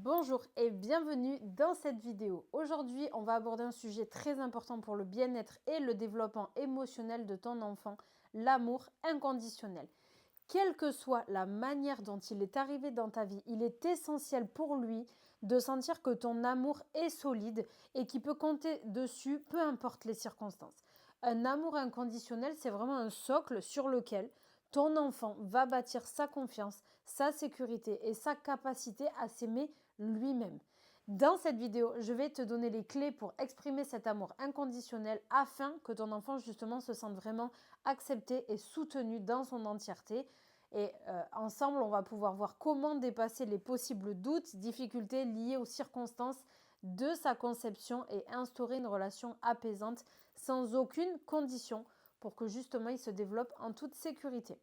Bonjour et bienvenue dans cette vidéo. Aujourd'hui, on va aborder un sujet très important pour le bien-être et le développement émotionnel de ton enfant, l'amour inconditionnel. Quelle que soit la manière dont il est arrivé dans ta vie, il est essentiel pour lui de sentir que ton amour est solide et qu'il peut compter dessus, peu importe les circonstances. Un amour inconditionnel, c'est vraiment un socle sur lequel ton enfant va bâtir sa confiance, sa sécurité et sa capacité à s'aimer lui-même. Dans cette vidéo, je vais te donner les clés pour exprimer cet amour inconditionnel afin que ton enfant justement se sente vraiment accepté et soutenu dans son entièreté. Et ensemble, on va pouvoir voir comment dépasser les possibles doutes, difficultés liées aux circonstances de sa conception et instaurer une relation apaisante sans aucune condition pour que justement il se développe en toute sécurité.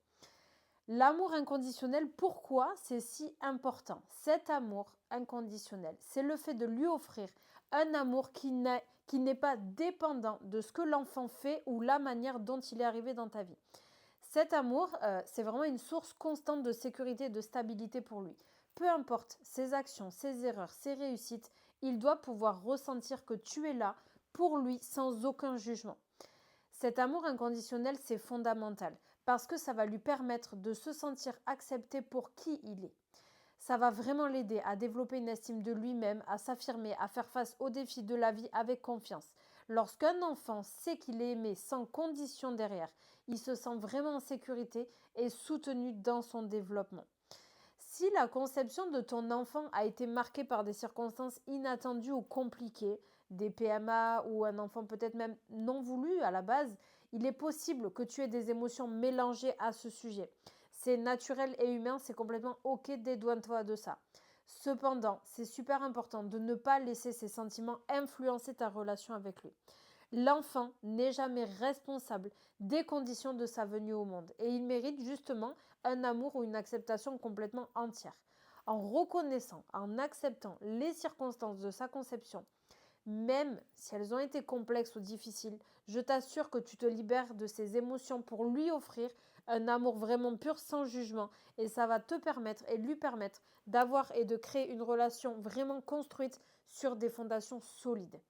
L'amour inconditionnel, pourquoi c'est si important? Cet amour inconditionnel, c'est le fait de lui offrir un amour qui n'est pas dépendant de ce que l'enfant fait ou la manière dont il est arrivé dans ta vie. Cet amour, c'est vraiment une source constante de sécurité et de stabilité pour lui. Peu importe ses actions, ses erreurs, ses réussites, il doit pouvoir ressentir que tu es là pour lui sans aucun jugement. Cet amour inconditionnel, c'est fondamental parce que ça va lui permettre de se sentir accepté pour qui il est. Ça va vraiment l'aider à développer une estime de lui-même, à s'affirmer, à faire face aux défis de la vie avec confiance. Lorsqu'un enfant sait qu'il est aimé sans condition derrière, il se sent vraiment en sécurité et soutenu dans son développement. Si la conception de ton enfant a été marquée par des circonstances inattendues ou compliquées, des PMA ou un enfant peut-être même non voulu à la base, il est possible que tu aies des émotions mélangées à ce sujet. C'est naturel et humain, c'est complètement ok, dédouane-toi de ça. Cependant, c'est super important de ne pas laisser ces sentiments influencer ta relation avec lui. L'enfant n'est jamais responsable des conditions de sa venue au monde et il mérite justement un amour ou une acceptation complètement entière. En reconnaissant, en acceptant les circonstances de sa conception, même si elles ont été complexes ou difficiles, je t'assure que tu te libères de ces émotions pour lui offrir un amour vraiment pur sans jugement et ça va te permettre et lui permettre d'avoir et de créer une relation vraiment construite sur des fondations solides.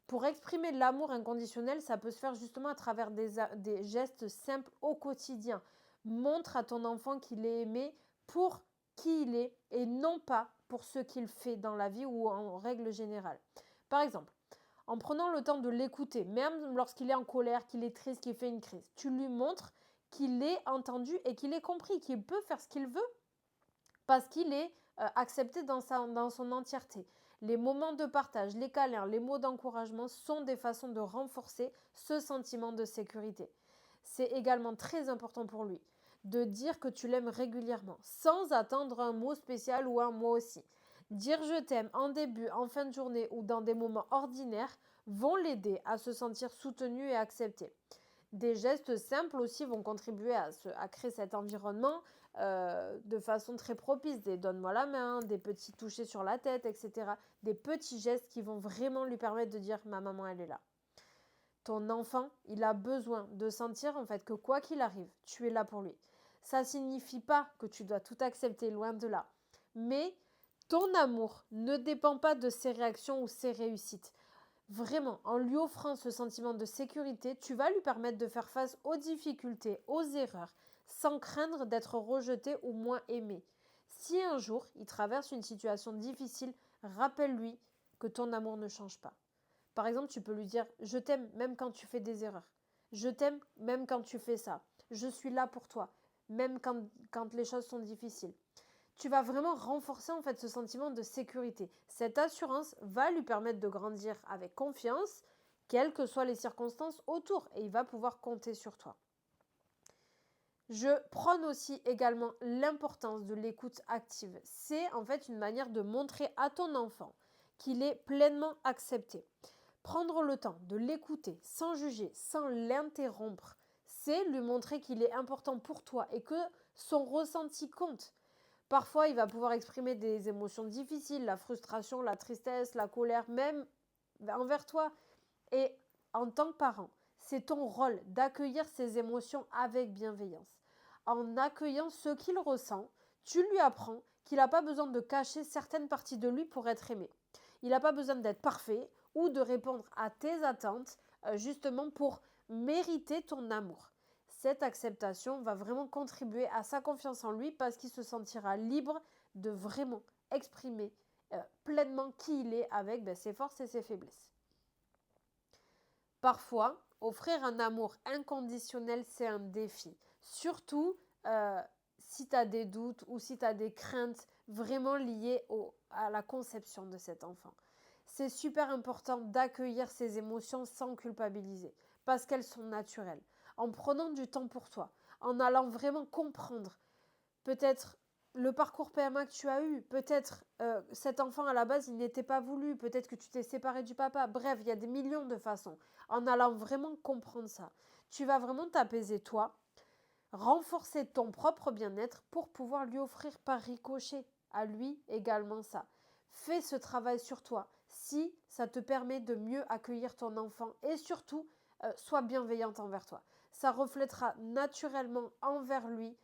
Pour exprimer l'amour inconditionnel, ça peut se faire justement à travers des gestes simples au quotidien. Montre à ton enfant qu'il est aimé pour qui il est et non pas pour ce qu'il fait dans la vie ou en règle générale. Par exemple, en prenant le temps de l'écouter, même lorsqu'il est en colère, qu'il est triste, qu'il fait une crise, tu lui montres qu'il est entendu et qu'il est compris, qu'il peut faire ce qu'il veut parce qu'il est accepté dans son entièreté. Les moments de partage, les câlins, les mots d'encouragement sont des façons de renforcer ce sentiment de sécurité. C'est également très important pour lui de dire que tu l'aimes régulièrement, sans attendre un mot spécial ou un mot aussi. Dire je t'aime en début, en fin de journée ou dans des moments ordinaires vont l'aider à se sentir soutenu et accepté. Des gestes simples aussi vont contribuer à créer cet environnement de façon très propice. Des donne-moi la main, des petits touchés sur la tête, etc. Des petits gestes qui vont vraiment lui permettre de dire ma maman elle est là. Ton enfant, il a besoin de sentir en fait que quoi qu'il arrive, tu es là pour lui. Ça ne signifie pas que tu dois tout accepter, loin de là. Mais ton amour ne dépend pas de ses réactions ou ses réussites. Vraiment, en lui offrant ce sentiment de sécurité, tu vas lui permettre de faire face aux difficultés, aux erreurs, sans craindre d'être rejeté ou moins aimé. Si un jour il traverse une situation difficile, rappelle-lui que ton amour ne change pas. Par exemple, tu peux lui dire « Je t'aime même quand tu fais des erreurs. Je t'aime même quand tu fais ça. Je suis là pour toi, même quand les choses sont difficiles. » Tu vas vraiment renforcer en fait ce sentiment de sécurité. Cette assurance va lui permettre de grandir avec confiance, quelles que soient les circonstances autour, et il va pouvoir compter sur toi. Je prône aussi également l'importance de l'écoute active. C'est en fait une manière de montrer à ton enfant qu'il est pleinement accepté. Prendre le temps de l'écouter sans juger, sans l'interrompre, c'est lui montrer qu'il est important pour toi et que son ressenti compte. Parfois, il va pouvoir exprimer des émotions difficiles, la frustration, la tristesse, la colère, même envers toi. Et en tant que parent, c'est ton rôle d'accueillir ces émotions avec bienveillance. En accueillant ce qu'il ressent, tu lui apprends qu'il n'a pas besoin de cacher certaines parties de lui pour être aimé. Il n'a pas besoin d'être parfait ou de répondre à tes attentes justement pour mériter ton amour. Cette acceptation va vraiment contribuer à sa confiance en lui parce qu'il se sentira libre de vraiment exprimer pleinement qui il est avec ses forces et ses faiblesses. Parfois, offrir un amour inconditionnel, c'est un défi. Surtout si tu as des doutes ou si tu as des craintes vraiment liées à la conception de cet enfant. C'est super important d'accueillir ces émotions sans culpabiliser parce qu'elles sont naturelles. En prenant du temps pour toi, en allant vraiment comprendre peut-être le parcours PMA que tu as eu, peut-être cet enfant à la base il n'était pas voulu, peut-être que tu t'es séparé du papa, bref, il y a des millions de façons. En allant vraiment comprendre ça, tu vas vraiment t'apaiser toi, renforcer ton propre bien-être pour pouvoir lui offrir par ricochet à lui également ça. Fais ce travail sur toi si ça te permet de mieux accueillir ton enfant et surtout, sois bienveillante envers toi. Ça reflètera naturellement envers lui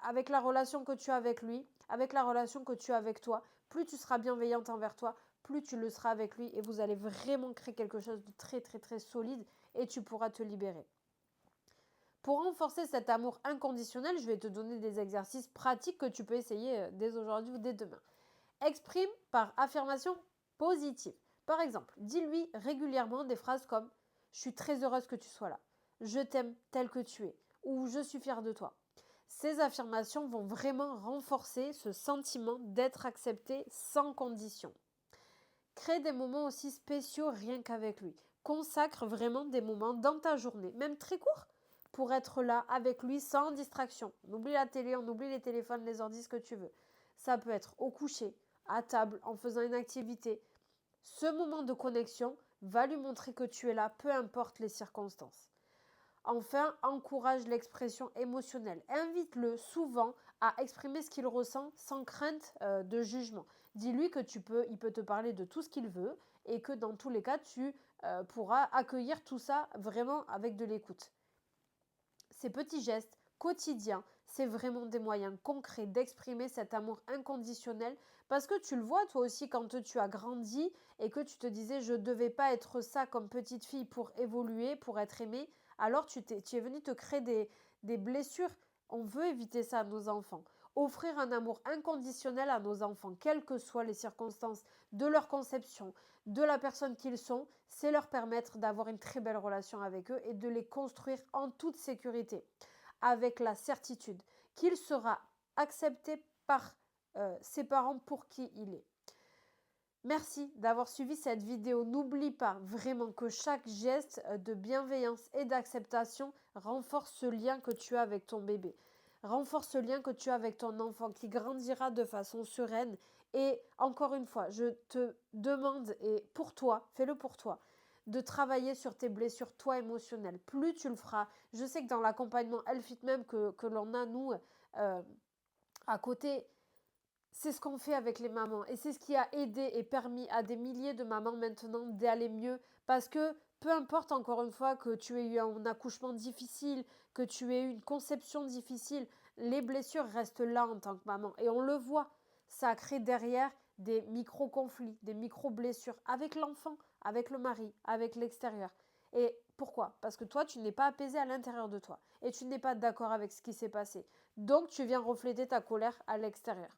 avec la relation que tu as avec lui, avec la relation que tu as avec toi. Plus tu seras bienveillante envers toi, plus tu le seras avec lui et vous allez vraiment créer quelque chose de très très très solide et tu pourras te libérer. Pour renforcer cet amour inconditionnel, je vais te donner des exercices pratiques que tu peux essayer dès aujourd'hui ou dès demain. Exprime par affirmation positive. Par exemple, dis-lui régulièrement des phrases comme « Je suis très heureuse que tu sois là »,« Je t'aime tel que tu es » ou « Je suis fière de toi ». Ces affirmations vont vraiment renforcer ce sentiment d'être accepté sans condition. Crée des moments aussi spéciaux rien qu'avec lui. Consacre vraiment des moments dans ta journée, même très courts, pour être là avec lui sans distraction. On oublie la télé, on oublie les téléphones, les ordi, ce que tu veux. Ça peut être au coucher, à table, en faisant une activité. Ce moment de connexion va lui montrer que tu es là, peu importe les circonstances. Enfin, encourage l'expression émotionnelle. Invite-le souvent à exprimer ce qu'il ressent sans crainte de jugement. Dis-lui que il peut te parler de tout ce qu'il veut et que dans tous les cas, tu pourras accueillir tout ça vraiment avec de l'écoute. Ces petits gestes quotidiens, c'est vraiment des moyens concrets d'exprimer cet amour inconditionnel parce que tu le vois toi aussi quand tu as grandi et que tu te disais je ne devais pas être ça comme petite fille pour évoluer, pour être aimée. Alors tu es venu te créer des blessures. On veut éviter ça à nos enfants. Offrir un amour inconditionnel à nos enfants, quelles que soient les circonstances de leur conception, de la personne qu'ils sont, c'est leur permettre d'avoir une très belle relation avec eux et de les construire en toute sécurité, avec la certitude qu'il sera accepté par ses parents pour qui il est. Merci d'avoir suivi cette vidéo. N'oublie pas vraiment que chaque geste de bienveillance et d'acceptation renforce ce lien que tu as avec ton bébé. Renforce ce lien que tu as avec ton enfant qui grandira de façon sereine. Et encore une fois, je te demande, et pour toi, fais-le pour toi, de travailler sur tes blessures, toi, émotionnelles. Plus tu le feras, je sais que dans l'accompagnement Elfit même que l'on a, nous, à côté, c'est ce qu'on fait avec les mamans et c'est ce qui a aidé et permis à des milliers de mamans maintenant d'aller mieux parce que peu importe encore une fois que tu aies eu un accouchement difficile, que tu aies eu une conception difficile, les blessures restent là en tant que maman et on le voit, ça crée derrière des micro-conflits, des micro-blessures avec l'enfant, avec le mari, avec l'extérieur. Et pourquoi? Parce que toi, tu n'es pas apaisé à l'intérieur de toi et tu n'es pas d'accord avec ce qui s'est passé. Donc, tu viens refléter ta colère à l'extérieur.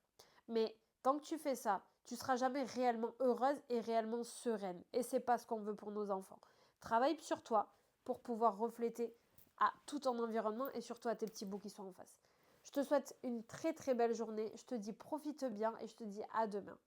Mais tant que tu fais ça, tu seras jamais réellement heureuse et réellement sereine. Et c'est pas ce qu'on veut pour nos enfants. Travaille sur toi pour pouvoir refléter à tout ton environnement et surtout à tes petits bouts qui sont en face. Je te souhaite une très très belle journée. Je te dis profite bien et je te dis à demain.